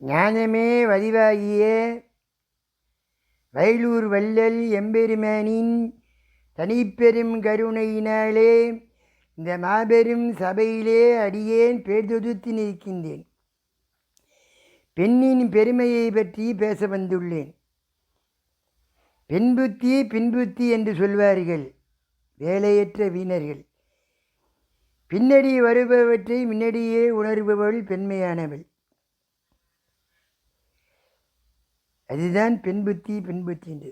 ஞானமே வடிவாகிய வயலூர் வள்ளல் எம்பெருமானின் தனிப்பெரும் கருணையினாலே இந்த மாபெரும் சபையிலே அடியேன் பேர்தொதுத்து நிற்கின்றேன். பெண்ணின் பெருமையை பற்றி பேச வந்துள்ளேன். பெண் புத்தி பின்புத்தி என்று சொல்வார்கள் வேலையற்ற வீணர்கள். பின்னடி வருபவற்றை முன்னடியே உணர்பவள் பெண்மையானவள். அதுதான் பெண் புத்தி என்று.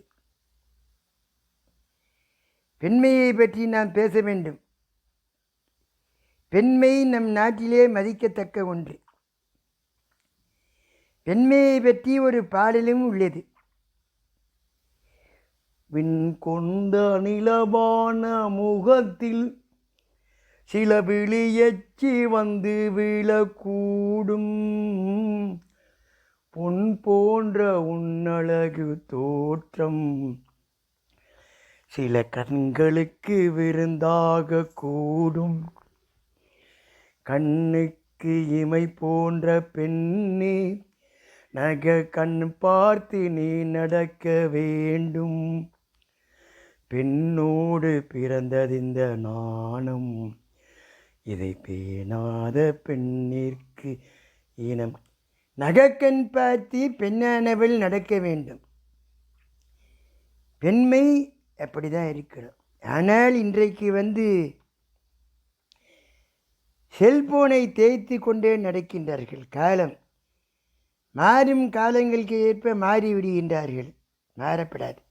பெண்மையை பற்றி நாம் பேச வேண்டும். பெண்மை நம் நாட்டிலே மதிக்கத்தக்க ஒன்று. பெண்மையை பற்றி ஒரு பாடலும் உள்ளது. விண் கொண்ட நிலவான முகத்தில் சில விழியச்சி வந்து விழக்கூடும், பொன் போன்ற உன்னழகு தோற்றம் சில கண்களுக்கு விருந்தாக கூடும். கண்ணுக்கு இமை போன்ற பெண்ணே, நக கண் பார்த்து நீ நடக்க வேண்டும். பெண்ணோடு பிறந்ததிந்த நாணம், இதை பேணாத பெண்ணிற்கு இனம். நகக்கண் பார்த்து பெண்ணானவள் நடக்க வேண்டும். பெண்மை அப்படி தான் இருக்கணும். ஆனால் இன்றைக்கு செல்போனை தேய்த்து கொண்டே நடக்கின்றார்கள். காலம் மாறும் காலங்களுக்கு ஏற்ப மாறிவிடுகின்றார்கள். மாறப்படாது.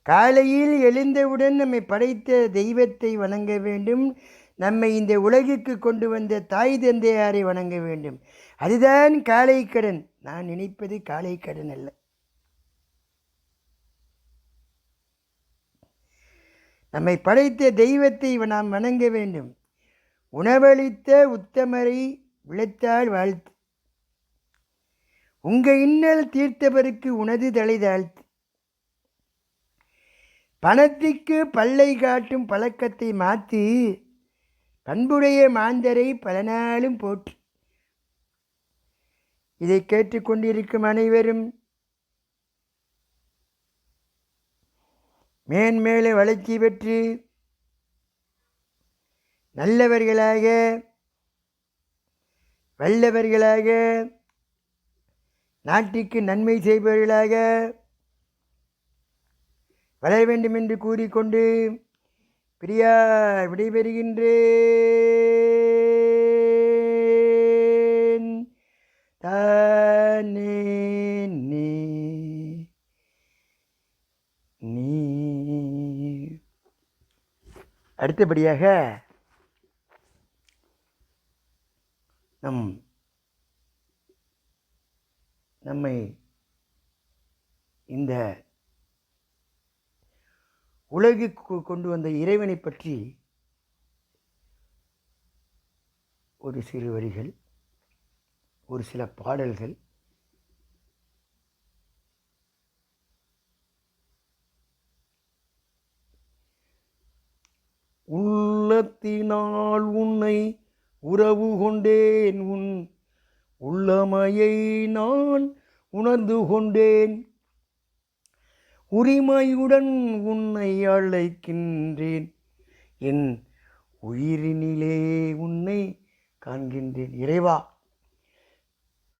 காலையில் எழுந்தவுடன் நம்மை படைத்த தெய்வத்தை வணங்க வேண்டும். நம்மை இந்த உலகிற்கு கொண்டு வந்த தாய் தந்தையாரை வணங்க வேண்டும். அதுதான் காலை கடன். நான் நினைப்பது காலை கடன் அல்ல. நம்மை படைத்த தெய்வத்தை நாம் வணங்க வேண்டும். உணவளித்த உத்தமரை விளைத்தால் வாழ்த்து. உங்க இன்னல் தீர்த்தவருக்கு உனது தலை தாழ்த்து. பணத்திற்கு பல்லை காட்டும் பழக்கத்தை மாற்றி பண்புடைய மாந்தரை பல நாளும் போற்று. இதை கேட்டுக்கொண்டிருக்கும் அனைவரும் மேன்மேலும் வளர்ச்சி பெற்று நல்லவர்களாக வல்லவர்களாக நாட்டுக்கு நன்மை செய்பவர்களாக வளர வேண்டும் என்று கூறிக்கொண்டு பிரியா விடைபெறுகின்றேன். தானே நீ அடுத்தபடியாக நம்மை இந்த உலகுக்கு கொண்டு வந்த இறைவனை பற்றி ஒரு சிறு வரிகள், ஒரு சில பாடல்கள். உள்ளத்தினால் உன்னை உறவு கொண்டேன், உன் உள்ளமையை நான் உணர்ந்து கொண்டேன். உரிமையுடன் உன்னை அழைக்கின்றேன், என் உயிரினிலே உன்னை காண்கின்றேன். இறைவா,